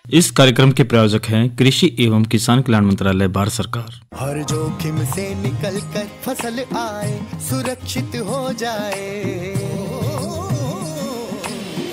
इस कार्यक्रम के प्रायोजक हैं कृषि एवं किसान कल्याण मंत्रालय, भारत सरकार। हर जोखिम से निकल कर फसल आए, सुरक्षित हो जाए,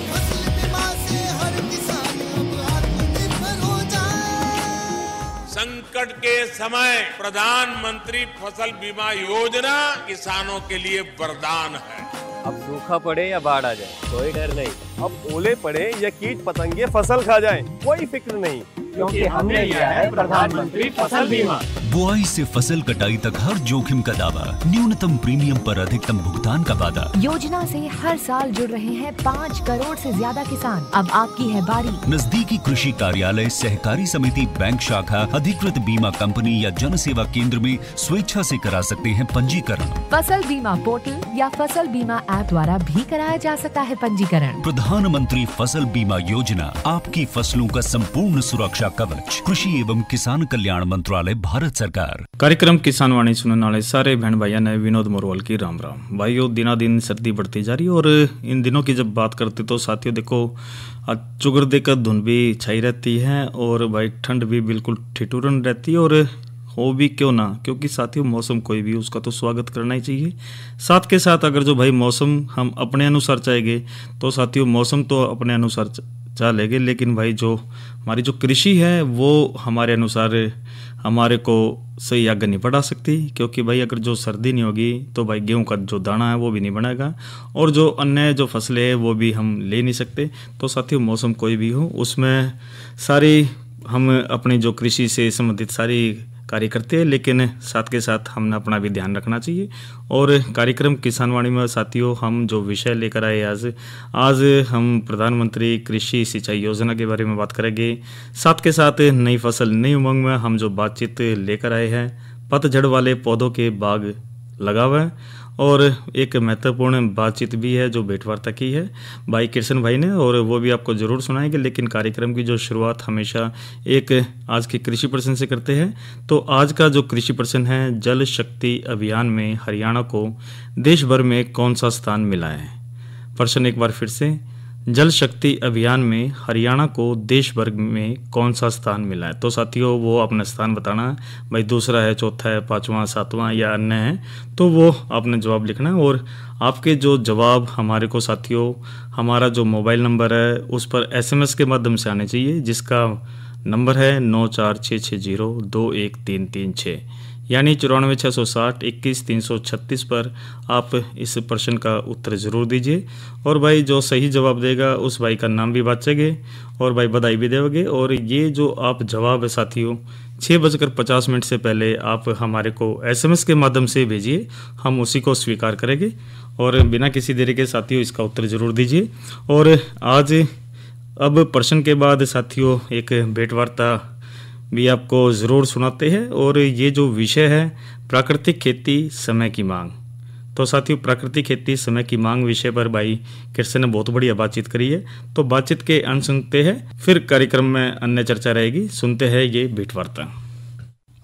फसल बीमा से हर किसान अब आत्मनिर्भर हो जाए। संकट के समय प्रधानमंत्री फसल बीमा योजना किसानों के लिए वरदान है। अब सूखा पड़े या बाढ़ आ जाए कोई डर नहीं, अब ओले पड़े या कीट पतंगे फसल खा जाए कोई फिक्र नहीं, क्योंकि हमने लिया है प्रधानमंत्री फसल बीमा। बुआई से फसल कटाई तक हर जोखिम का दावा, न्यूनतम प्रीमियम पर अधिकतम भुगतान का वादा। योजना से हर साल जुड़ रहे हैं 5 करोड़ से ज्यादा किसान। अब आपकी है बारी। नजदीकी कृषि कार्यालय, सहकारी समिति, बैंक शाखा, अधिकृत बीमा कंपनी या जन सेवा केंद्र में स्वेच्छा से करा सकते हैं पंजीकरण। फसल बीमा पोर्टल या फसल बीमा ऐप द्वारा भी कराया जा सकता है पंजीकरण। प्रधानमंत्री फसल बीमा योजना, आपकी फसलों का संपूर्ण सुरक्षा कवच। कृषि एवं किसान कल्याण मंत्रालय, भारत सरकार। कार्यक्रम किसान वाणी सुनने वाले सारे बहन भाइयों ने विनोद मोरवाल की राम राम। भाइयों, दिनादिन सर्दी बढ़ती जा रही है और इन दिनों की जब बात करते तो साथियों देखो, आज चुगर देकर धुंध भी छाई रहती है और भाई ठंड भी बिल्कुल ठिठुरन रहती है। और हो भी क्यों ना, क्योंकि साथियों मौसम कोई भी उसका तो स्वागत करना ही चाहिए। साथ के साथ अगर जो भाई मौसम हम अपने अनुसार चाहेंगे तो साथियों मौसम तो अपने अनुसार चाह लेंगे, लेकिन भाई जो हमारी जो कृषि है वो हमारे अनुसार हमारे को सही आगे नहीं बढ़ा सकती। क्योंकि भाई अगर जो सर्दी नहीं होगी तो भाई गेहूं का जो दाना है वो भी नहीं बनेगा और जो अन्य जो फसलें हैं वो भी हम ले नहीं सकते। तो साथियों मौसम कोई भी हो उसमें सारी हम अपनी जो कृषि से संबंधित सारी कार्य करते हैं, लेकिन साथ के साथ हमने अपना भी ध्यान रखना चाहिए। और कार्यक्रम किसान वाणी में साथियों हम जो विषय लेकर आए आज हम प्रधानमंत्री कृषि सिंचाई योजना के बारे में बात करेंगे। साथ के साथ नई फसल नई उमंग में हम जो बातचीत लेकर आए हैं, पतझड़ वाले पौधों के बाग लगा हुआ है और एक महत्वपूर्ण बातचीत भी है जो भेंटवार्ता की है भाई कृष्ण भाई ने, और वो भी आपको ज़रूर सुनाएंगे। लेकिन कार्यक्रम की जो शुरुआत हमेशा एक आज के कृषि प्रश्न से करते हैं। तो आज का जो कृषि प्रश्न है, जल शक्ति अभियान में हरियाणा को देश भर में कौन सा स्थान मिला है। प्रश्न एक बार फिर से, जल शक्ति अभियान में हरियाणा को देश भर में कौन सा स्थान मिला है। तो साथियों वो अपना स्थान बताना है, भाई दूसरा है, चौथा है, पांचवा, सातवां या अन्य है, तो वो आपने जवाब लिखना है। और आपके जो जवाब हमारे को साथियों हमारा जो मोबाइल नंबर है उस पर SMS के माध्यम से आने चाहिए, जिसका नंबर है 9466021336 यानी 9466611336 पर आप इस प्रश्न का उत्तर ज़रूर दीजिए। और भाई जो सही जवाब देगा उस भाई का नाम भी बाँचेंगे और भाई बधाई भी देंगे। और ये जो आप जवाब है साथियों 6:50 से पहले आप हमारे को SMS के माध्यम से भेजिए, हम उसी को स्वीकार करेंगे और बिना किसी देरी के साथियों इसका उत्तर ज़रूर दीजिए। और आज अब प्रश्न के बाद साथियों एक भेंटवार्ता भी आपको ज़रूर सुनाते हैं और ये जो विषय है प्राकृतिक खेती समय की मांग। तो साथियों प्राकृतिक खेती समय की मांग विषय पर भाई कृष्ण ने बहुत बढ़िया बातचीत करी है। तो बातचीत के अंत सुनते हैं, फिर कार्यक्रम में अन्य चर्चा रहेगी। सुनते हैं ये भेंटवार्ता।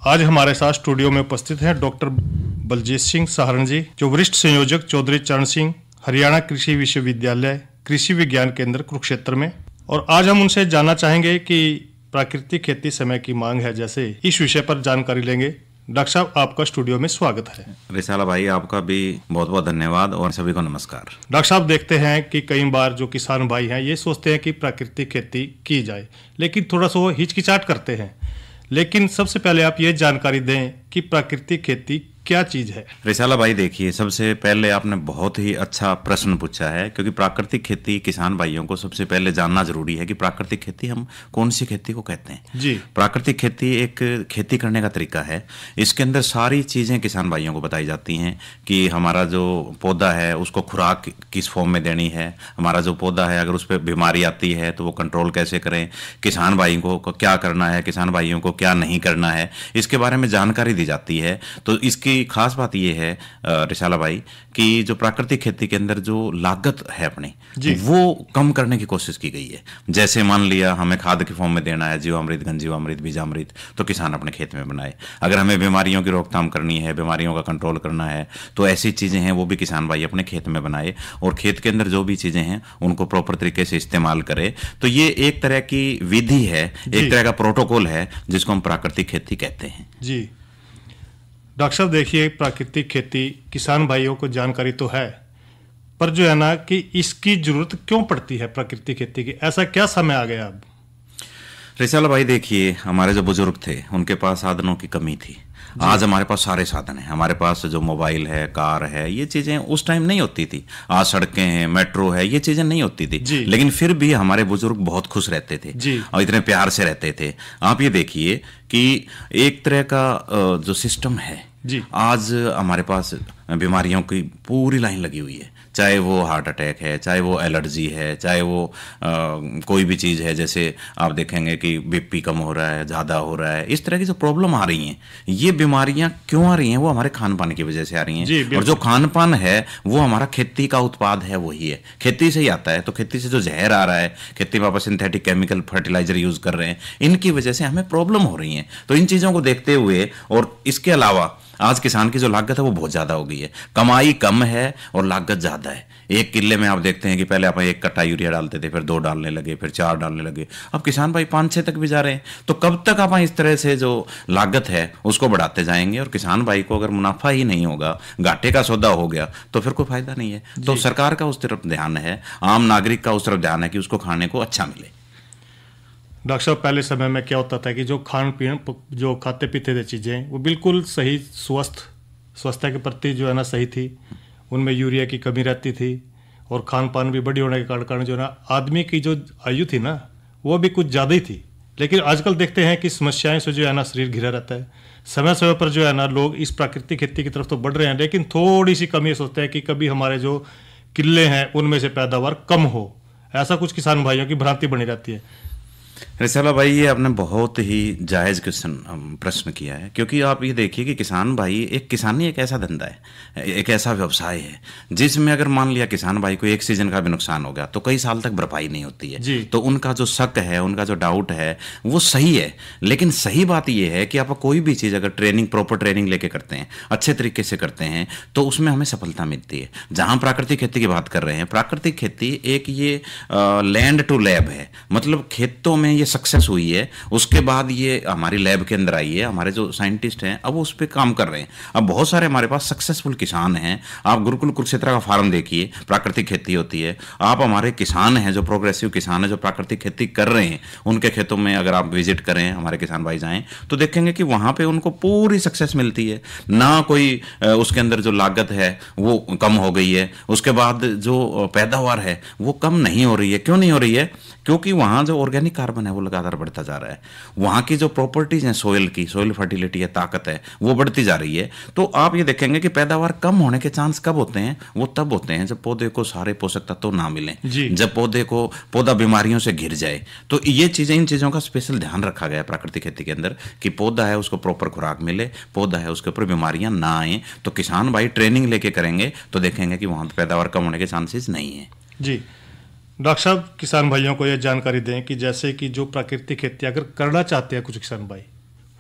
आज हमारे साथ स्टूडियो में उपस्थित हैं डॉक्टर बलजीत सिंह सहारण जी, जो वरिष्ठ संयोजक चौधरी चरण सिंह, हरियाणा कृषि विश्वविद्यालय कृषि विज्ञान केंद्र कुरुक्षेत्र में। और आज हम उनसे जानना चाहेंगे कि प्राकृतिक खेती समय की मांग है जैसे इस विषय पर जानकारी लेंगे। डॉक्टर साहब आपका स्टूडियो में स्वागत है। रिसाला भाई आपका भी बहुत बहुत धन्यवाद और सभी को नमस्कार। डॉक्टर साहब देखते हैं कि कई बार जो किसान भाई हैं ये सोचते हैं कि प्राकृतिक खेती की जाए, लेकिन थोड़ा सा वो हिचकिचाहट करते हैं। लेकिन सबसे पहले आप ये जानकारी दें कि प्राकृतिक खेती क्या चीज है। रिसाला भाई देखिए, सबसे पहले आपने बहुत ही अच्छा प्रश्न पूछा है, क्योंकि प्राकृतिक खेती किसान भाइयों को सबसे पहले जानना जरूरी है कि प्राकृतिक खेती हम कौन सी खेती को कहते हैं जी। प्राकृतिक खेती एक खेती करने का तरीका है। इसके अंदर सारी चीजें किसान भाइयों को बताई जाती हैं कि हमारा जो पौधा है उसको खुराक किस फॉर्म में देनी है, हमारा जो पौधा है अगर उस पर बीमारी आती है तो वो कंट्रोल कैसे करें, किसान भाइयों को क्या करना है, किसान भाइयों को क्या नहीं करना है, इसके बारे में जानकारी दी जाती है। तो इसकी इसकी खास बात ये है रिसाला भाई कि जो प्राकृतिक खेती के अंदर जो लागत है अपनी वो कम करने की कोशिश की गई है। जैसे मान लिया हमें खाद के फॉर्म में देना है जीवामृत, घन जीवामृत, बीजामृत, तो किसान अपने खेत में बनाए। अगर हमें बीमारियों की रोकथाम करनी है, बीमारियों का कंट्रोल करना है, तो ऐसी चीजें हैं वो भी किसान भाई अपने खेत में बनाए और खेत के अंदर जो भी चीजें हैं उनको प्रॉपर तरीके से इस्तेमाल करे। तो ये एक तरह की विधि है, एक तरह का प्रोटोकॉल है जिसको हम प्राकृतिक खेती कहते हैं। जी डॉक्टर साहब, देखिए प्राकृतिक खेती किसान भाइयों को जानकारी तो है, पर जो है ना कि इसकी जरूरत क्यों पड़ती है प्राकृतिक खेती की, ऐसा क्या समय आ गया अब? रिसाला भाई देखिए, हमारे जो बुजुर्ग थे उनके पास साधनों की कमी थी। आज हमारे पास सारे साधन हैं, हमारे पास जो मोबाइल है, कार है, ये चीजें उस टाइम नहीं होती थी। आज सड़कें हैं, मेट्रो है, ये चीजें नहीं होती थी, लेकिन फिर भी हमारे बुजुर्ग बहुत खुश रहते थे और इतने प्यार से रहते थे। आप ये देखिए कि एक तरह का जो सिस्टम है आज हमारे पास बीमारियों की पूरी लाइन लगी हुई है, चाहे वो हार्ट अटैक है, चाहे वो एलर्जी है, चाहे वो कोई भी चीज़ है। जैसे आप देखेंगे कि बीपी कम हो रहा है, ज़्यादा हो रहा है, इस तरह की जो प्रॉब्लम आ रही हैं, ये बीमारियां क्यों आ रही हैं? वो हमारे खान पान की वजह से आ रही हैं। और जो खान पान है वो हमारा खेती का उत्पाद है, वही है, खेती से ही आता है। तो खेती से जो जहर आ रहा है, खेती में आप सिंथेटिक केमिकल फर्टिलाइजर यूज़ कर रहे हैं, इनकी वजह से हमें प्रॉब्लम हो रही है। तो इन चीज़ों को देखते हुए और इसके अलावा आज किसान की जो लागत है वो बहुत ज़्यादा हो गई है, कमाई कम है और लागत ज़्यादा है। एक किले में आप देखते हैं कि पहले आप 1 कट्टा यूरिया डालते थे, फिर 2 डालने लगे, फिर 4 डालने लगे, अब किसान भाई 5-6 तक भी जा रहे हैं। तो कब तक आप इस तरह से जो लागत है उसको बढ़ाते जाएंगे? और किसान भाई को अगर मुनाफा ही नहीं होगा, घाटे का सौदा हो गया, तो फिर कोई फायदा नहीं है। तो सरकार का उस तरफ ध्यान है, आम नागरिक का उस तरफ ध्यान है कि उसको खाने को अच्छा मिले। डॉक्टर साहब, पहले समय में क्या होता था कि जो खान पीन जो खाते पीते थे चीज़ें वो बिल्कुल सही, स्वास्थ्य के प्रति जो है ना सही थी, उनमें यूरिया की कमी रहती थी और खान पान भी बड़ी होने के कारण जो है ना आदमी की जो आयु थी ना वो भी कुछ ज़्यादा ही थी। लेकिन आजकल देखते हैं कि समस्याएं से जो है ना शरीर घिरा रहता है। समय समय पर जो है ना लोग इस प्राकृतिक खेती की तरफ तो बढ़ रहे हैं, लेकिन थोड़ी सी कमी सोचते हैं कि कभी हमारे जो किले हैं उनमें से पैदावार कम हो, ऐसा कुछ किसान भाइयों की भ्रांति बनी रहती है। रिसाला भाई, ये आपने बहुत ही जायज़ प्रश्न किया है, क्योंकि आप ये देखिए कि किसान भाई, किसानी एक ऐसा धंधा है, एक ऐसा व्यवसाय है जिसमें अगर मान लिया किसान भाई को एक सीजन का भी नुकसान हो गया तो कई साल तक भरपाई नहीं होती है। तो उनका जो शक है, उनका जो डाउट है वो सही है। लेकिन सही बात ये है कि आप कोई भी चीज़ अगर प्रॉपर ट्रेनिंग लेके करते हैं, अच्छे तरीके से करते हैं, तो उसमें हमें सफलता मिलती है। जहाँ प्राकृतिक खेती की बात कर रहे हैं, प्राकृतिक खेती एक ये लैंड टू लैब है, मतलब खेतों में ये सक्सेस हुई है, उसके बाद ये हमारी लैब के अंदर आई है, हमारे जो साइंटिस्ट हैं अब उस पर काम कर रहे हैं। अब बहुत सारे हमारे पास सक्सेसफुल किसान हैं। आप गुरुकुल कुरुक्षेत्र का फार्म देखिए, प्राकृतिक खेती होती है। आप हमारे किसान हैं जो प्रोग्रेसिव किसान हैं, जो प्राकृतिक खेती कर रहे हैं, उनके खेतों में अगर आप विजिट करें, हमारे किसान भाई जाएं, तो देखेंगे कि वहाँ पे उनको पूरी सक्सेस मिलती है ना। कोई उसके अंदर जो लागत है वो कम हो गई है, उसके बाद जो पैदावार है वो कम नहीं हो रही है। क्यों नहीं हो रही है? क्योंकि वहाँ जो ऑर्गेनिक कार्बन है वो लगातार बढ़ता जा रहा है। वहाँ की जो प्रॉपर्टीज हैं सॉइल की, सॉइल फर्टिलिटी है, ताकत है, वो बढ़ती जा रही है। तो आप ये देखेंगे कि पैदावार कम होने के चांस कब होते हैं? वो तब होते हैं जब पौधे को सारे पोषक तत्व ना मिलें, जब पौधा बीमारियों से घिर जाए। तो ये चीज़ें, इन चीज़ों का स्पेशल ध्यान रखा गया है प्राकृतिक खेती के अंदर कि पौधा है उसको प्रॉपर खुराक मिले, पौधा है उसके ऊपर बीमारियां ना आए। तो किसान भाई ट्रेनिंग लेके करेंगे तो देखेंगे कि वहाँ पैदावार कम होने के चांसेस नहीं है। जी डॉक्टर साहब, किसान भाइयों को यह जानकारी दें कि जैसे कि जो प्राकृतिक खेती अगर करना चाहते हैं कुछ किसान भाई,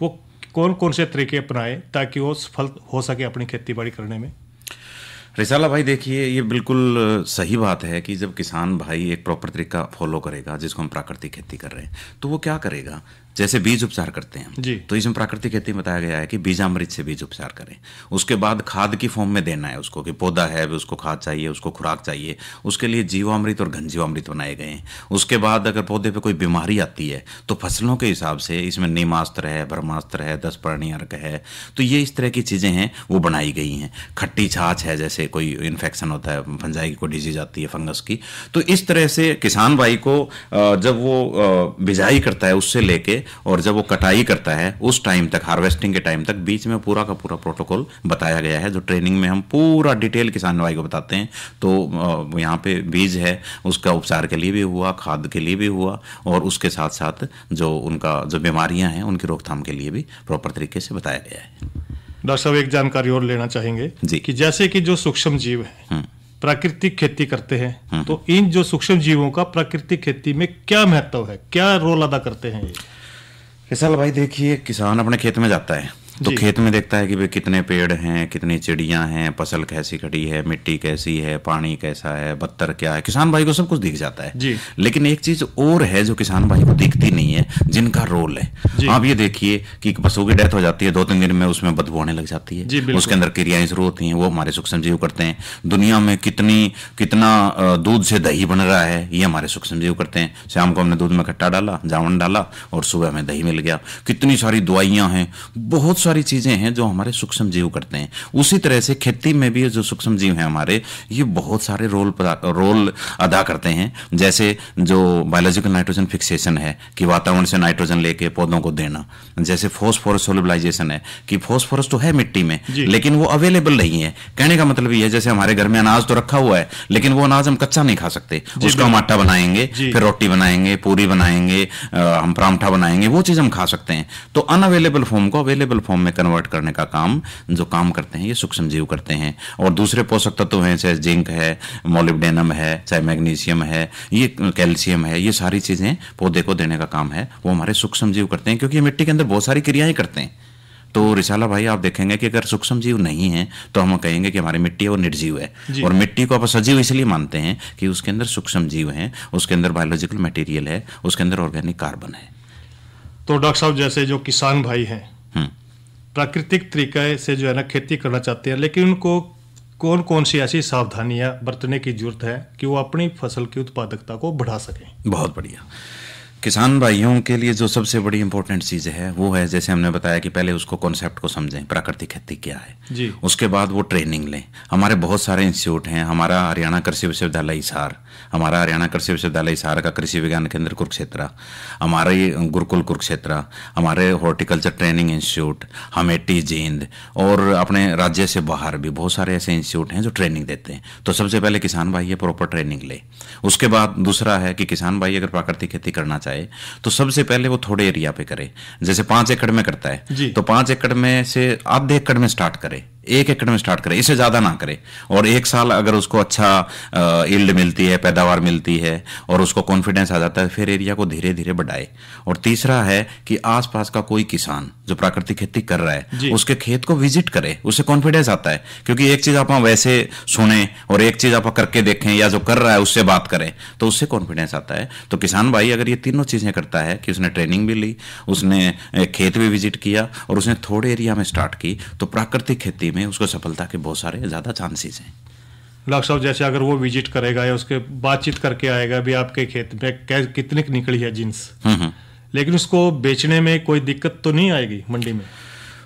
वो कौन कौन से तरीके अपनाएं ताकि वो सफल हो सके अपनी खेती बाड़ी करने में? रिसाला भाई देखिए, ये बिल्कुल सही बात है कि जब किसान भाई एक प्रॉपर तरीका फॉलो करेगा, जिसको हम प्राकृतिक खेती कर रहे हैं, तो वो क्या करेगा? जैसे बीज उपचार करते हैं तो इसमें प्राकृतिक खेती में बताया गया है कि बीजामृत से बीज उपचार करें। उसके बाद खाद की फॉर्म में देना है उसको, कि पौधा है उसको खाद चाहिए, उसको खुराक चाहिए, उसके लिए जीवामृत और घन जीवामृत बनाए गए हैं। उसके बाद अगर पौधे पे कोई बीमारी आती है तो फसलों के हिसाब से इसमें नीमास्त्र है, ब्रह्मास्त्र है, 10 पर्णी अर्क है, तो ये इस तरह की चीज़ें हैं वो बनाई गई हैं। खट्टी छाछ है, जैसे कोई इन्फेक्शन होता है, फंजाई की कोई डिजीज आती है फंगस की, तो इस तरह से किसान भाई को जब वो बिजाई करता है उससे लेके और जब वो कटाई करता है उस टाइम तक, हार्वेस्टिंग के टाइम तक, बीच में पूरा का पूरा प्रोटोकॉल बताया गया है, जो ट्रेनिंग में हम पूरा डिटेल किसान भाई को बताते हैं। तो यहाँ पे बीज है उसका उपचार के लिए भी हुआ, खाद के लिए भी हुआ, और उसके साथ साथ जो उनका जो बीमारियां हैं उनकी रोकथाम के लिए भी प्रॉपर तरीके से बताया गया है। डॉक्टर साहब एक जानकारी और लेना चाहेंगे जी। कि जैसे कि जो सूक्ष्म जीव है प्राकृतिक खेती करते हैं, तो इन जो सूक्ष्म जीवों का प्राकृतिक खेती में क्या महत्व है, क्या रोल अदा करते हैं ये? किसान भाई देखिए, किसान अपने खेत में जाता है तो जी। खेत में देखता है कि भाई कितने पेड़ हैं, कितनी चिड़ियां हैं, फसल कैसी खड़ी है, मिट्टी कैसी है, पानी कैसा है, बत्तर क्या है, किसान भाई को सब कुछ दिख जाता है जी। लेकिन एक चीज और है जो किसान भाई को दिखती नहीं है, जिनका रोल है। जी। आप ये देखिए कि पशु की डेथ हो जाती है, 2-3 दिन में उसमें बदबू आने लग जाती जी, है, बिल्कुल। उसके अंदर क्रियाएं शुरू होती हैं, वो हमारे सूक्ष्म जीव करते हैं। दुनिया में कितना दूध से दही बन रहा है, ये हमारे सूक्ष्म जीव करते हैं। शाम को हमने दूध में खट्टा डाला, जावन डाला और सुबह में दही मिल गया। कितनी सारी दवाइयां हैं, बहुत सारी चीजें हैं जो हमारे सूक्ष्म जीव करते हैं। उसी तरह से खेती में भी जो सूक्ष्म जीव हैं हमारे, ये बहुत सारे रोल अदा करते हैं। जैसे जो बायोलॉजिकल नाइट्रोजन फिक्सेशन है कि वातावरण से नाइट्रोजन लेके पौधों को देना, जैसे फॉस्फोरस सोल्युबलाइजेशन है कि फॉस्फोरस तो है मिट्टी में लेकिन वो अवेलेबल नहीं है। कहने का मतलब ये है जैसे हमारे घर में अनाज तो रखा हुआ है लेकिन वो अनाज हम कच्चा नहीं खा सकते, उसका हम आटा बनाएंगे, फिर रोटी बनाएंगे, पूरी बनाएंगे, हम परांठा बनाएंगे, वो चीज हम खा सकते हैं। तो अनअवेलेबल फॉर्म को अवेलेबल फॉर्म में कन्वर्ट करने का काम जो काम करते हैं ये सूक्ष्म जीव करते हैं। और दूसरे पोषक तत्व हैं, चाहे जिंक है, मोलिब्डेनम है, चाहे मैग्नीशियम है, ये कैल्शियम है, ये सारी चीजें पौधे को देने का काम है वो हमारे सूक्ष्म जीव करते हैं, क्योंकि ये मिट्टी के अंदर बहुत सारी क्रियाएं करते हैं। तो रिसाला भाई आप देखेंगे कि अगर सूक्ष्म जीव नहीं है तो हम कहेंगे कि हमारी मिट्टी है वो निर्जीव है। और मिट्टी को आप सजीव इसलिए मानते हैं कि उसके अंदर सूक्ष्म जीव हैं, उसके अंदर बायोलॉजिकल मटेरियल है, उसके अंदर ऑर्गेनिक कार्बन है। तो डॉक्टर साहब जैसे जो किसान भाई हैं प्राकृतिक तरीके से जो है ना खेती करना चाहते हैं, लेकिन उनको कौन कौन सी ऐसी सावधानियां बरतने की जरूरत है कि वो अपनी फसल की उत्पादकता को बढ़ा सकें? बहुत बढ़िया। किसान भाइयों के लिए जो सबसे बड़ी इंपॉर्टेंट चीज़ है वो है, जैसे हमने बताया कि पहले उसको कॉन्सेप्ट को समझें, प्राकृतिक खेती क्या है जी। उसके बाद वो ट्रेनिंग लें। हमारे बहुत सारे इंस्टीट्यूट हैं, हमारा हरियाणा कृषि विश्वविद्यालय हिसार, हमारा हरियाणा कृषि विश्वविद्यालय हिसार का कृषि विज्ञान केंद्र कुरुक्षेत्र, हमारे गुरुकुल कुरुक्षेत्र, हमारे हॉर्टिकल्चर ट्रेनिंग इंस्टीट्यूट, हमेटी जींद, और अपने राज्य से बाहर भी बहुत सारे ऐसे इंस्टीट्यूट हैं जो ट्रेनिंग देते हैं। तो सबसे पहले किसान भाई ये प्रॉपर ट्रेनिंग ले। उसके बाद दूसरा है कि किसान भाई अगर प्राकृतिक खेती करना चाहे तो सबसे पहले वो थोड़े एरिया पे करे। जैसे 5 एकड़ में करता है तो 5 एकड़ में से आधे एकड़ में स्टार्ट करे, 1 एकड़ में स्टार्ट करे, इससे ज्यादा ना करे। और 1 साल अगर उसको अच्छा यील्ड मिलती है, पैदावार मिलती है और उसको कॉन्फिडेंस आ जाता है, फिर एरिया को धीरे धीरे बढ़ाए। और तीसरा है कि आसपास का कोई किसान जो प्राकृतिक खेती कर रहा है उसके खेत को विजिट करे, उससे कॉन्फिडेंस आता है। क्योंकि एक चीज आप वैसे सुने और एक चीज आप करके देखें या जो कर रहा है उससे बात करें तो उससे कॉन्फिडेंस आता है। तो किसान भाई अगर ये तीनों चीजें करता है कि उसने ट्रेनिंग भी ली, उसने खेत भी विजिट किया और उसने थोड़े एरिया में स्टार्ट की, तो प्राकृतिक खेती में उसको सफलता के बहुत सारे ज्यादा चांसेस हैं। डॉक्टर साहब जैसे अगर वो विजिट करेगा या उसके बातचीत करके आएगा भी आपके खेत में कितनी निकली है जींस, लेकिन उसको बेचने में कोई दिक्कत तो नहीं आएगी मंडी में?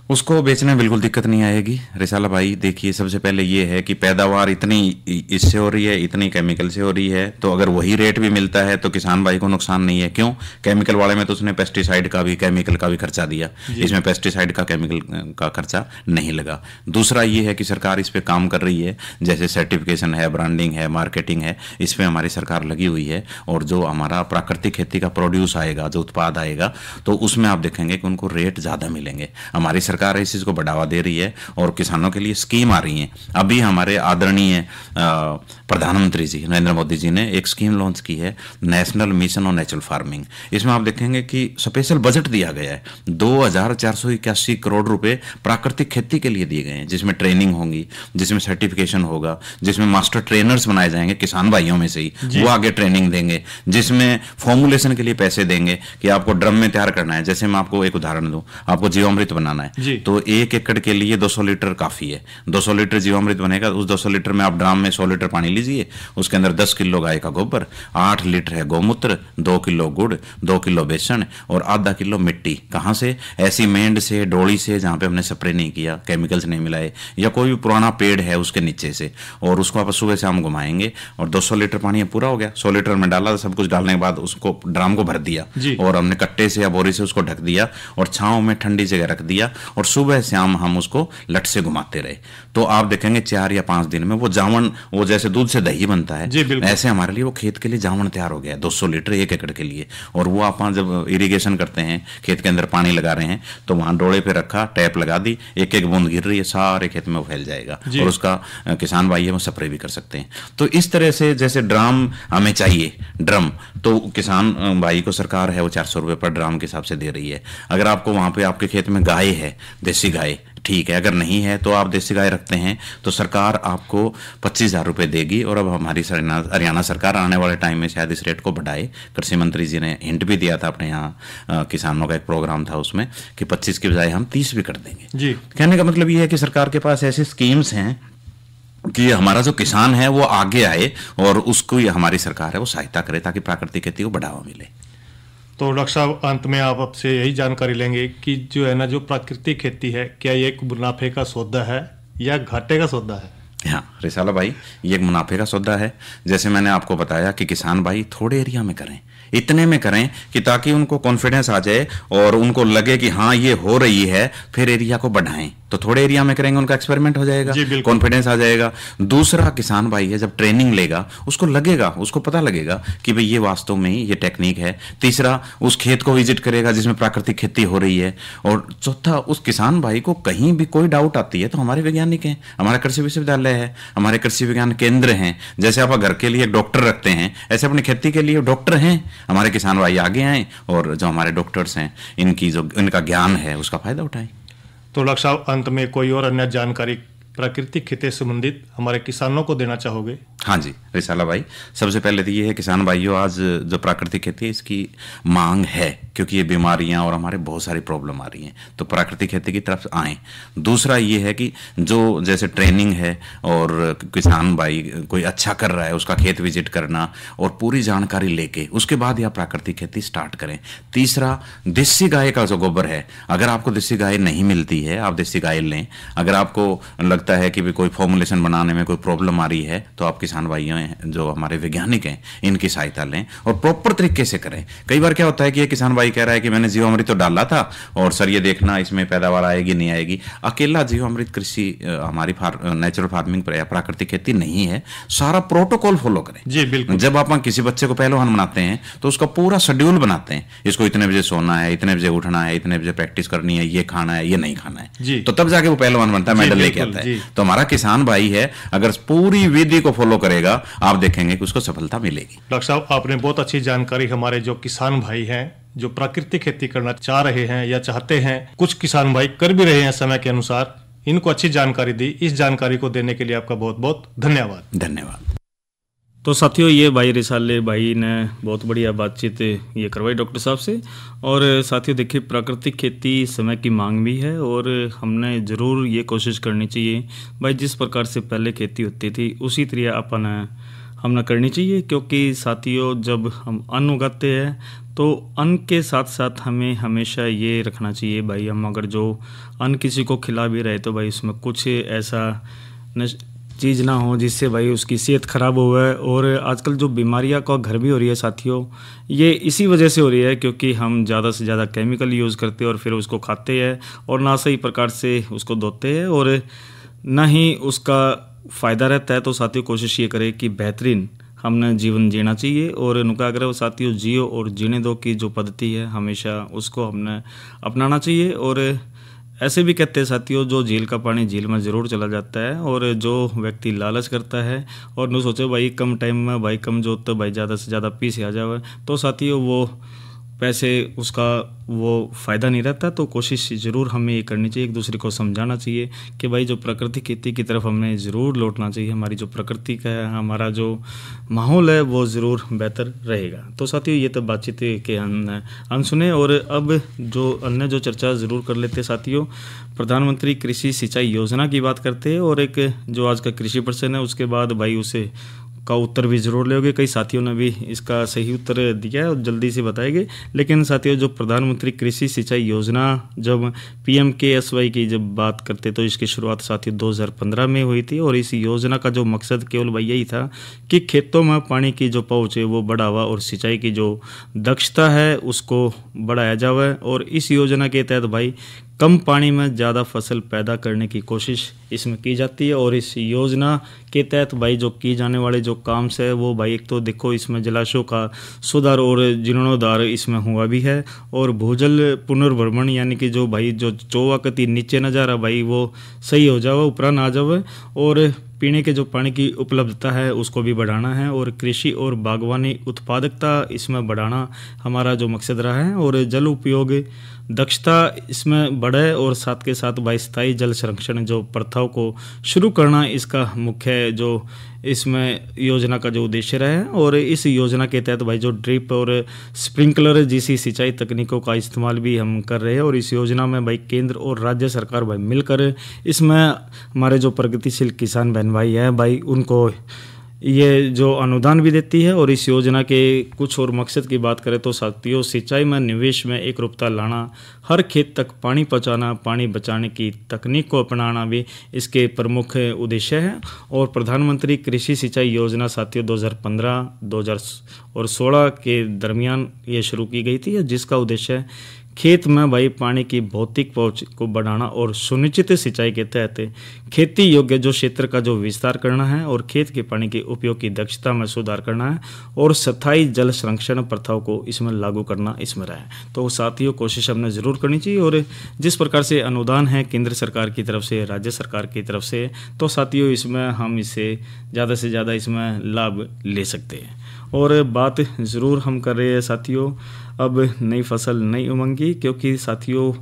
उसको बेचने में बिल्कुल दिक्कत नहीं आएगी रिसाला भाई। देखिए सबसे पहले ये है कि पैदावार इतनी इससे हो रही है, इतनी केमिकल से हो रही है, तो अगर वही रेट भी मिलता है तो किसान भाई को नुकसान नहीं है। क्यों? केमिकल वाले में तो उसने पेस्टिसाइड का भी, केमिकल का भी खर्चा दिया, इसमें पेस्टिसाइड का, केमिकल का खर्चा नहीं लगा। दूसरा ये है कि सरकार इस पे काम कर रही है, जैसे सर्टिफिकेशन है, ब्रांडिंग है, मार्केटिंग है, इस पे हमारी सरकार लगी हुई है। और जो हमारा प्राकृतिक खेती का प्रोड्यूस आएगा, जो उत्पाद आएगा, तो उसमें आप देखेंगे कि उनको रेट ज्यादा मिलेंगे। हमारी सरकार इस चीज को बढ़ावा दे रही है और किसानों के लिए स्कीम आ रही है। अभी हमारे आदरणीय प्रधानमंत्री जी नरेंद्र मोदी जी ने एक स्कीम लॉन्च की है, national mission on natural farming. इसमें आप देखेंगे कि स्पेशल बजट दिया गया है, 2481 करोड़ रुपए प्राकृतिक खेती के लिए दिए गए हैं, जिसमें ट्रेनिंग होगी, जिसमें सर्टिफिकेशन होगा, जिसमें मास्टर ट्रेनर्स बनाए जाएंगे किसान भाइयों में से ही, वो आगे ट्रेनिंग देंगे, जिसमें फॉर्मुलेशन के लिए पैसे देंगे कि आपको ड्रम में तैयार करना है। जैसे मैं आपको एक उदाहरण दूं, आपको जीवामृत बनाना है तो 1 एकड़ के लिए 200 लीटर काफी है। 200 लीटर जीवामृत बनेगा, उस 200 लीटर में आप ड्राम में 100 लीटर पानी लीजिए, उसके अंदर 10 किलो गाय का गोबर, 8 लीटर है गौमूत्र, 2 किलो गुड़, 2 किलो बेसन और आधा किलो मिट्टी। कहाँ से? ऐसी मेंढ से, डोली से, जहाँ पे हमने स्प्रे नहीं किया, केमिकल्स नहीं मिलाए, या कोई भी पुराना पेड़ है उसके नीचे से, और उसको आप सुबह शाम घुमाएंगे और 200 लीटर पानी पूरा हो गया। 100 लीटर में डाला, सब कुछ डालने के बाद उसको ड्राम को भर दिया और हमने कट्टे से या बोरी से उसको ढक दिया और छांव में ठंडी जगह रख दिया और सुबह शाम हम उसको लट से घुमाते रहे, तो आप देखेंगे 4 या 5 दिन में वो जावन, वो जैसे दूध से दही बनता है, ऐसे हमारे लिए वो खेत के लिए जावन तैयार हो गया 200 लीटर 1 एकड़ के लिए। और वो आप जब इरिगेशन करते हैं, खेत के अंदर पानी लगा रहे हैं, तो वहां डोले पे रखा, टैप लगा दी, एक एक बूंद गिर रही है, सारे खेत में वो फैल जाएगा और उसका किसान भाई है वो स्प्रे भी कर सकते हैं। तो इस तरह से जैसे ड्राम हमें चाहिए, ड्रम तो किसान भाई को सरकार है वो 400 रुपये पर ड्राम के हिसाब से दे रही है। अगर आपको वहां पे आपके खेत में गाय है, देसी गाय, ठीक है, अगर नहीं है तो आप देसी गाय रखते हैं तो सरकार आपको 25,000 रुपये देगी। और अब हमारी हरियाणा सरकार आने वाले टाइम में शायद इस रेट को बढ़ाए। कृषि मंत्री जी ने हिंट भी दिया था अपने यहाँ, किसानों का एक प्रोग्राम था उसमें कि 25 की बजाय हम 30 भी कर देंगे जी। कहने का मतलब ये है कि सरकार के पास ऐसी स्कीम्स हैं कि हमारा जो किसान है वो आगे आए और उसको हमारी सरकार है वो सहायता करे ताकि प्राकृतिक खेती को बढ़ावा मिले। तो डॉक्टर साहब अंत में आप आपसे यही जानकारी लेंगे कि जो है ना, जो प्राकृतिक खेती है, क्या ये एक मुनाफे का सौदा है या घाटे का सौदा है? हाँ रिसाला भाई, ये एक मुनाफे का सौदा है। जैसे मैंने आपको बताया कि किसान भाई थोड़े एरिया में करें, इतने में करें कि ताकि उनको कॉन्फिडेंस आ जाए और उनको लगे कि हाँ ये हो रही है, फिर एरिया को बढ़ाएं। तो थोड़े एरिया में करेंगे, उनका एक्सपेरिमेंट हो जाएगा, कॉन्फिडेंस आ जाएगा। दूसरा, किसान भाई है जब ट्रेनिंग लेगा उसको लगेगा, उसको पता लगेगा कि भाई ये वास्तव में ही ये टेक्निक है। तीसरा, उस खेत को विजिट करेगा जिसमें प्राकृतिक खेती हो रही है। और चौथा, उस किसान भाई को कहीं भी कोई डाउट आती है तो हमारे वैज्ञानिक हैं, हमारा कृषि विश्वविद्यालय है, हमारे कृषि विज्ञान केंद्र हैं। जैसे आप घर के लिए डॉक्टर रखते हैं, ऐसे अपनी खेती के लिए डॉक्टर हैं। हमारे किसान भाई आगे आए और जो हमारे डॉक्टर्स हैं इनकी जो इनका ज्ञान है उसका फायदा उठाएं। तो डॉक्टर साहब अंत में कोई और अन्य जानकारी प्राकृतिक खेती से संबंधित हमारे किसानों को देना चाहोगे? हाँ जी रिसाला भाई, सबसे पहले तो ये है किसान भाइयों, आज जो प्राकृतिक खेती है इसकी मांग है क्योंकि ये बीमारियां और हमारे बहुत सारी प्रॉब्लम आ रही हैं, तो प्राकृतिक खेती की तरफ आएँ। दूसरा ये है कि जो जैसे ट्रेनिंग है और किसान भाई कोई अच्छा कर रहा है उसका खेत विजिट करना और पूरी जानकारी लेके उसके बाद या प्राकृतिक खेती स्टार्ट करें। तीसरा, देसी गाय का जो गोबर है, अगर आपको देसी गाय नहीं मिलती है आप देसी गाय लें। अगर आपको लगता है कि भी कोई फॉर्मुलेशन बनाने में कोई प्रॉब्लम आ रही है तो आप किसान भाइयों हैं जो हमारे वैज्ञानिक हैं इनकी सहायता लें और प्रॉपर तरीके से करें। कई बार क्या होता है कि ये किसान भाई कह रहा है कि मैंने जीवामृत तो डाला था और सर ये देखना इसमें पैदावार आएगी नहीं आएगी। अकेला जीवामृत कृषि हमारी नेचुरल फार्मिंग पर या प्राकृतिक खेती नहीं है, सारा प्रोटोकॉल फॉलो करें जी। बिल्कुल, जब आप किसी बच्चे को पहलवान बनाते हैं तो उसका पूरा शेड्यूल बनाते हैं, इसको इतने बजे सोना है, इतने बजे उठना है, इतने बजे प्रैक्टिस करनी है, ये खाना है, ये नहीं खाना है, तो तब जाके वो पहलवान बनता है, मेडल लेके आता है। तो हमारा किसान भाई है अगर पूरी विधि को फॉलो करेगा आप देखेंगे कि उसको सफलता मिलेगी। डॉक्टर साहब आपने बहुत अच्छी जानकारी हमारे जो किसान भाई हैं जो प्राकृतिक खेती करना चाह रहे हैं या चाहते हैं, कुछ किसान भाई कर भी रहे हैं समय के अनुसार, इनको अच्छी जानकारी दी। इस जानकारी को देने के लिए आपका बहुत बहुत धन्यवाद। धन्यवाद। तो साथियों, ये भाई रिसाले भाई ने बहुत बढ़िया बातचीत ये करवाई डॉक्टर साहब से। और साथियों देखिए, प्राकृतिक खेती समय की मांग भी है और हमने ज़रूर ये कोशिश करनी चाहिए भाई जिस प्रकार से पहले खेती होती थी उसी तरह हमने करनी चाहिए। क्योंकि साथियों जब हम अन्न उगाते हैं तो अन्न के साथ साथ हमें हमेशा ये रखना चाहिए भाई, हम अगर जो अन्न किसी को खिला भी रहे तो भाई उसमें कुछ ऐसा चीज़ ना हो जिससे भाई उसकी सेहत ख़राब हो गए। और आजकल जो बीमारियां का घर भी हो रही है साथियों, ये इसी वजह से हो रही है क्योंकि हम ज़्यादा से ज़्यादा केमिकल यूज़ करते हैं और फिर उसको खाते हैं और ना सही प्रकार से उसको धोते हैं और ना ही उसका फ़ायदा रहता है। तो साथियों कोशिश ये करें कि बेहतरीन हमने जीवन जीना चाहिए और नुका अगर साथियों जियो और जीने दो की जो पद्धति है हमेशा उसको हमने अपनाना चाहिए। और ऐसे भी कहते हैं साथियों, जो झील का पानी झील में ज़रूर चला जाता है और जो व्यक्ति लालच करता है और न सोचे भाई कम टाइम में भाई कम जोत तो भाई ज़्यादा से ज़्यादा पी से आ जाए, तो साथियों वो पैसे उसका वो फ़ायदा नहीं रहता। तो कोशिश ज़रूर हमें ये करनी चाहिए, एक दूसरे को समझाना चाहिए कि भाई जो प्राकृतिक खेती की तरफ हमें ज़रूर लौटना चाहिए। हमारी जो प्रकृति का है, हमारा जो माहौल है वो ज़रूर बेहतर रहेगा। तो साथियों ये तो बातचीत के हम सुने और अब जो अन्य जो चर्चा ज़रूर कर लेते साथियों, प्रधानमंत्री कृषि सिंचाई योजना की बात करते हैं और एक जो आज का कृषि प्रश्न है उसके बाद भाई उसे का उत्तर भी ज़रूर लोगे। कई साथियों ने भी इसका सही उत्तर दिया है और जल्दी से बताएंगे। लेकिन साथियों जो प्रधानमंत्री कृषि सिंचाई योजना जब PMKSY की जब बात करते तो इसकी शुरुआत साथियों 2015 में हुई थी और इस योजना का जो मकसद केवल भाई यही था कि खेतों में पानी की जो पहुँच है वो बढ़ावा और सिंचाई की जो दक्षता है उसको बढ़ाया जाए। और इस योजना के तहत भाई कम पानी में ज़्यादा फसल पैदा करने की कोशिश इसमें की जाती है। और इस योजना के तहत भाई जो की जाने वाले जो काम से वो भाई एक तो देखो इसमें जलाशयों का सुधार और जीर्णोद्धार इसमें हुआ भी है, और भूजल पुनर्भ्रमण यानी कि जो भाई जो चौवा कती नीचे न जा रहा भाई वो सही हो जावे, ऊपर ना जावे, और पीने के जो पानी की उपलब्धता है उसको भी बढ़ाना है, और कृषि और बागवानी उत्पादकता इसमें बढ़ाना हमारा जो मकसद रहा है, और जल उपयोग दक्षता इसमें बढ़े, और साथ के साथ भाई स्थायी जल संरक्षण जो प्रथाओं को शुरू करना इसका मुख्य जो इसमें योजना का जो उद्देश्य रहा है। और इस योजना के तहत भाई जो ड्रिप और स्प्रिंकलर जैसी सिंचाई तकनीकों का इस्तेमाल भी हम कर रहे हैं, और इस योजना में भाई केंद्र और राज्य सरकार भाई मिलकर इसमें हमारे जो प्रगतिशील किसान बहन भाई हैं भाई उनको ये जो अनुदान भी देती है। और इस योजना के कुछ और मकसद की बात करें तो साथियों, सिंचाई में निवेश में एक रूपता लाना, हर खेत तक पानी पहुंचाना, पानी बचाने की तकनीक को अपनाना भी इसके प्रमुख उद्देश्य है। और प्रधानमंत्री कृषि सिंचाई योजना साथियों 2015-2016 के दरमियान ये शुरू की गई थी, जिसका उद्देश्य है खेत में भाई पानी की भौतिक पहुंच को बढ़ाना और सुनिश्चित सिंचाई के तहत खेती योग्य जो क्षेत्र का जो विस्तार करना है, और खेत के पानी के उपयोग की दक्षता में सुधार करना है, और स्थायी जल संरक्षण प्रथाओं को इसमें लागू करना इसमें रहा है। तो साथियों कोशिश हमने ज़रूर करनी चाहिए, और जिस प्रकार से अनुदान है केंद्र सरकार की तरफ से, राज्य सरकार की तरफ से, तो साथियों इसमें हम इसे ज़्यादा से ज़्यादा इसमें लाभ ले सकते हैं। और बात ज़रूर हम कर रहे हैं साथियों अब नई फसल नई उमंग की, क्योंकि साथियों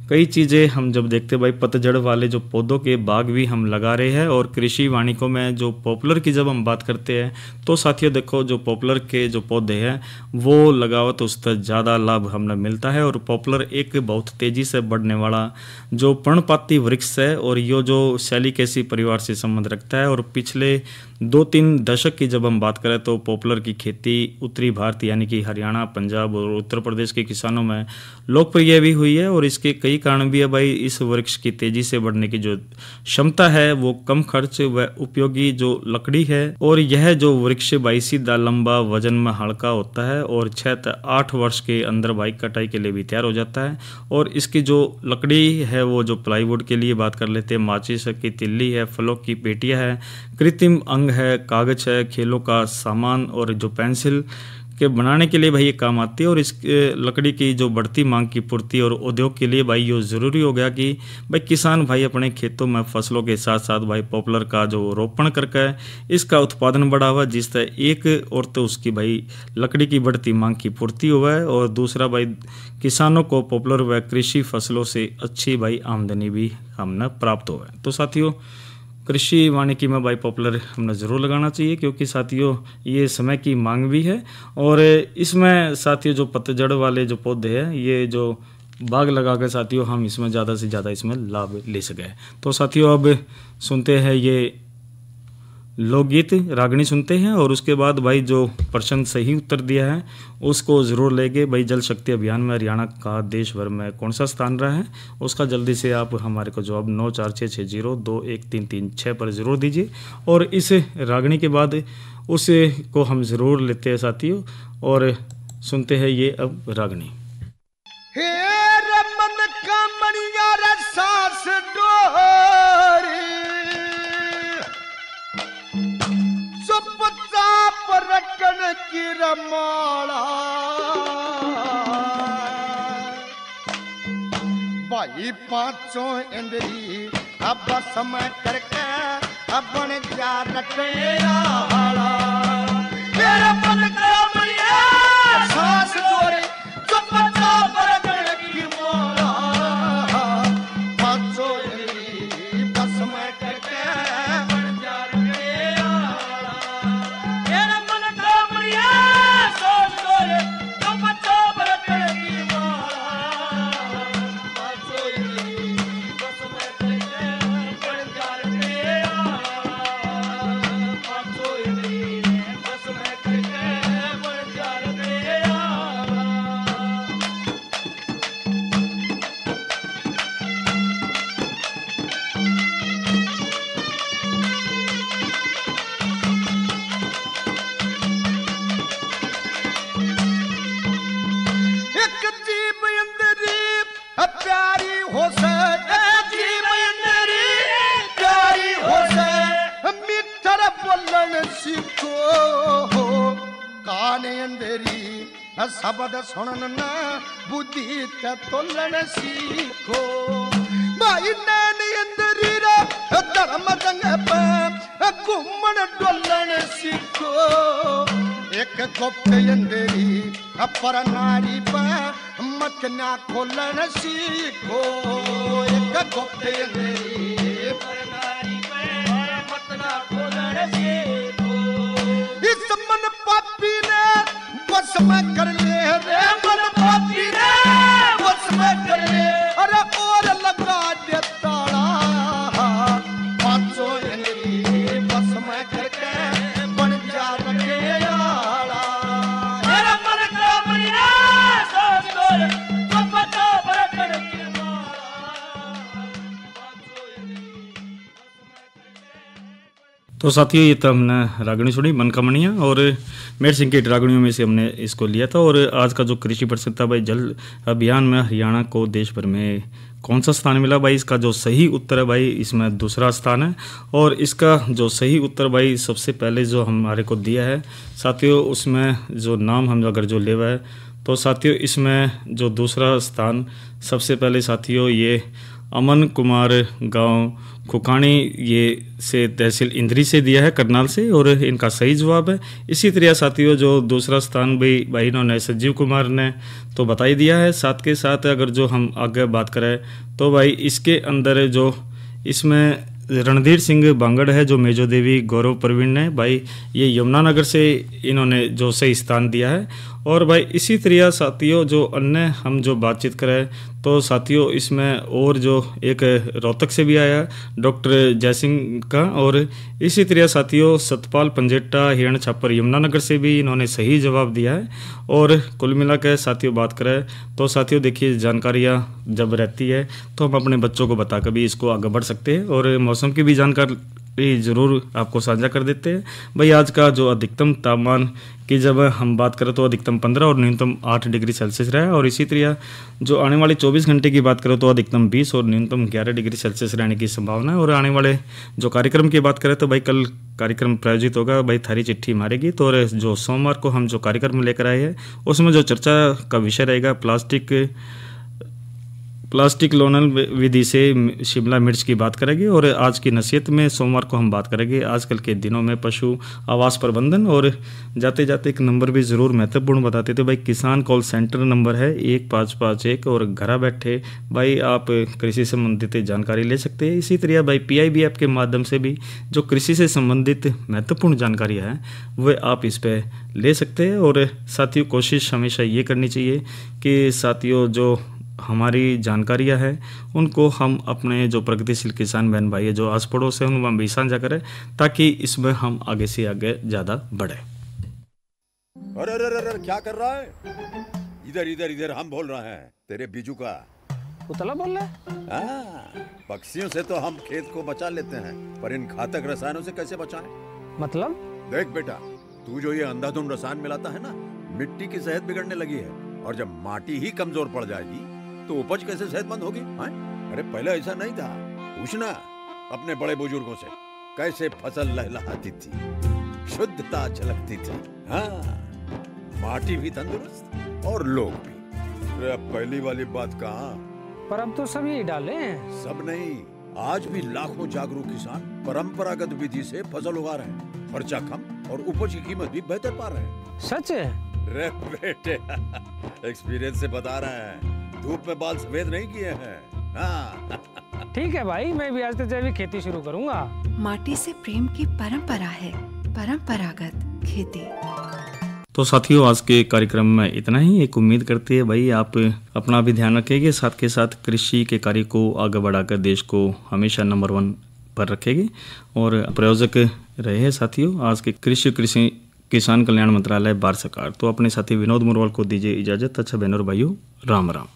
कई चीज़ें हम जब देखते भाई पतझड़ वाले जो पौधों के बाग भी हम लगा रहे हैं, और कृषि वानिकों में जो पॉपुलर की जब हम बात करते हैं तो साथियों देखो जो पॉपुलर के जो पौधे हैं वो लगाओ तो उससे ज़्यादा लाभ हमें मिलता है। और पॉपुलर एक बहुत तेज़ी से बढ़ने वाला जो पर्णपाती वृक्ष है, और ये जो सैलिकेसी परिवार से संबंध रखता है। और पिछले 2-3 दशक की जब हम बात करें तो पॉपुलर की खेती उत्तरी भारत यानी कि हरियाणा, पंजाब और उत्तर प्रदेश के किसानों में लोकप्रिय भी हुई है, और इसके कई कारण भी है भाई। इस वृक्ष की तेजी से बढ़ने की जो क्षमता है वो कम खर्च व उपयोगी जो लकड़ी है, और यह जो वृक्ष भाई सीधा लंबा वजन में हल्का होता है, और 6 से 8 वर्ष के अंदर भाई कटाई के लिए भी तैयार हो जाता है। और इसकी जो लकड़ी है वो जो प्लाईवुड के लिए बात कर लेते हैं, माचिस की तिल्ली है, फलों की पेटियां है, कृत्रिम अंग है, कागज है, खेलों का सामान, और जो पेंसिल के बनाने के लिए भाई ये काम आती है। और इस लकड़ी की जो बढ़ती मांग की पूर्ति और उद्योग के लिए भाई ये ज़रूरी हो गया कि भाई किसान भाई अपने खेतों में फसलों के साथ साथ भाई पॉपुलर का जो रोपण करके इसका उत्पादन बढ़ावा, जिससे एक और तो उसकी भाई लकड़ी की बढ़ती मांग की पूर्ति हुआ है, और दूसरा भाई किसानों को पॉपुलर व कृषि फसलों से अच्छी भाई आमदनी भी हमने प्राप्त हुआ है। तो साथियों कृषि वानिकी में भाई पॉपुलर हमने ज़रूर लगाना चाहिए, क्योंकि साथियों ये समय की मांग भी है, और इसमें साथियों जो पतझड़ वाले जो पौधे हैं ये जो बाग लगा कर साथियों हम इसमें ज़्यादा से ज़्यादा इसमें लाभ ले सकें। तो साथियों अब सुनते हैं ये लोकगीत रागनी सुनते हैं, और उसके बाद भाई जो प्रश्न सही उत्तर दिया है उसको ज़रूर लेंगे। भाई जल शक्ति अभियान में हरियाणा का देश भर में कौन सा स्थान रहा है उसका जल्दी से आप हमारे को जवाब 9466021336 पर ज़रूर दीजिए। और इस रागनी के बाद उसे को हम ज़रूर लेते हैं साथियों, और सुनते हैं ये अब रागनी। हे रमन का मणिया रे सास डोरी सुपता परकन की रमाला भाई पांचों इंद्री अब समय करके अपन जा रखे आला मेरा मन का मणिया सास डोरी सुपता परकन की मोला पांचों इंद्री बस में करके अपन जा रखे आला मेरा मन का मणिया सास डोरी सुपता परकन की मोला पांचों इंद्री बस में करके अपन जा रखे आला पांचों इंद्री बस में करके अपन जा रखे आला। एक जीव अंदरी प्यारी हो से जीवनरी प्यारी हो से मीठर बोलन सीखो काने अंधेरी शब्द सुनन बुद्धि ते तोलन सीखो भाई नैनी अंधेरी रे धर्म जंग पे घूमन डोलन सीखो एक गुप्त अंधेरी पर नारी पे मतना खोलन सीखो एक गुप्त अंधेरी पर नारी पे मतना खोलन सीखो इस मन पापी ने बस में कर ले रे मन पापी ने बस में कर ले अरे और लगा दे ताला पांचों अंगली बस में करके बन जा रखे आला मेरा मन का बनिया सोच तोर तो पता बरकन की तो साथियों ये तो हमने रागणी सुनी मनकामणियाँ और मेर सिंह की रागणियों में से हमने इसको लिया था। और आज का जो कृषि परिषद था भाई, जल अभियान में हरियाणा को देश भर में कौन सा स्थान मिला भाई, इसका जो सही उत्तर है भाई इसमें दूसरा स्थान है। और इसका जो सही उत्तर भाई सबसे पहले जो हमारे को दिया है साथियों, उसमें जो नाम हम अगर जो लेवा है तो साथियों इसमें जो दूसरा स्थान सबसे पहले साथियों ये अमन कुमार गांव खुकानी ये से तहसील इंद्री से दिया है करनाल से, और इनका सही जवाब है। इसी तरह साथियों जो दूसरा स्थान भाई इन्होंने संजीव कुमार ने तो बता ही दिया है। साथ के साथ अगर जो हम आगे बात करें तो भाई इसके अंदर जो इसमें रणधीर सिंह बांगड़ है जो मेजो देवी गौरव प्रवीण ने भाई ये यमुनानगर से इन्होंने जो सही स्थान दिया है। और भाई इसी तरह साथियों जो अन्य हम जो बातचीत करें तो साथियों इसमें और जो एक रोहतक से भी आया डॉक्टर जयसिंह का, और इसी तरह साथियों सतपाल पंजेटा हिरण छापर यमुनानगर से भी इन्होंने सही जवाब दिया है। और कुल मिलाकर साथियों बात करें तो साथियों देखिए जानकारियाँ जब रहती है तो हम अपने बच्चों को बताकर भी इसको आगे बढ़ सकते हैं। और मौसम की भी जानकारी ज़रूर आपको साझा कर देते हैं भाई। आज का जो अधिकतम तापमान की जब हम बात करें तो अधिकतम 15 और न्यूनतम 8 डिग्री सेल्सियस रहा है। और इसी तरह जो आने वाले 24 घंटे की बात करें तो अधिकतम 20 और न्यूनतम 11 डिग्री सेल्सियस रहने की संभावना है। और आने वाले जो कार्यक्रम की बात करें तो भाई कल कार्यक्रम प्रायोजित होगा भाई थारी चिट्ठी मारेगी। तो और जो सोमवार को हम जो कार्यक्रम लेकर आए हैं उसमें जो चर्चा का विषय रहेगा प्लास्टिक लोनल विधि से शिमला मिर्च की बात करेंगे। और आज की नसीहत में सोमवार को हम बात करेंगे आजकल के दिनों में पशु आवास प्रबंधन। और जाते जाते एक नंबर भी ज़रूर महत्वपूर्ण बताते थे भाई, किसान कॉल सेंटर नंबर है 1551 और घर बैठे भाई आप कृषि संबंधित जानकारी ले सकते हैं। इसी तरह भाई PIB ऐप के माध्यम से भी जो कृषि से संबंधित महत्वपूर्ण जानकारियाँ हैं वह आप इस पर ले सकते हैं। और साथियों कोशिश हमेशा ये करनी चाहिए कि साथियों जो हमारी जानकारियाँ हैं उनको हम अपने जो प्रगतिशील किसान बहन भाई है जो आस पड़ोस है उनमें भी साझा करें ताकि इसमें हम आगे से आगे ज़्यादा बढ़े। अरे अरे अरे क्या कर रहा है? इधर इधर इधर हम बोल रहे हैं तेरे बीजू का। उतला बोल रहा है? पक्षियों से तो हम खेत को बचा लेते हैं पर इन घातक रसायनों से कैसे बचाएं? मतलब? देख बेटा, तू जो ये अंधाधुंध रसायन मिलाता है ना, मिट्टी की सेहत बिगड़ने लगी है और जब माटी ही कमजोर पड़ जाएगी तो उपज कैसे सेहतमंद होगी? अरे पहले ऐसा नहीं था, पूछना अपने बड़े बुजुर्गों से कैसे फसल लहलहाती थी, शुद्धता झलकती थी। हाँ, माटी भी तंदुरुस्त और लोग भी। अरे अब पहली वाली बात कहाँ? पर अब तो सब यही डाले हैं। सब नहीं, आज भी लाखों जागरूक किसान परंपरागत विधि से फसल उगा रहे हैं, खर्चा कम और उपज की कीमत भी बेहतर पा रहे हैं। सच है? रे बेटे एक्सपीरियंस से बता रहे हैं, धूप में बाल सफेद नहीं किए हैं। हाँ। ठीक है भाई, मैं भी आज से जैविक खेती शुरू करूंगा। माटी से प्रेम की परंपरा है, परंपरागत खेती। तो साथियों आज के कार्यक्रम में इतना ही। एक उम्मीद करते हैं भाई आप अपना भी ध्यान रखेंगे, साथ के साथ कृषि के कार्य को आगे बढ़ाकर देश को हमेशा नंबर 1 पर रखेंगे। और प्रायोजक रहे हैं साथियों आज के कृषि किसान कल्याण मंत्रालय भारत सरकार। तो अपने साथी विनोद मोरवाल को दीजिए इजाजत। अच्छा बहनों और भाइयों, राम राम।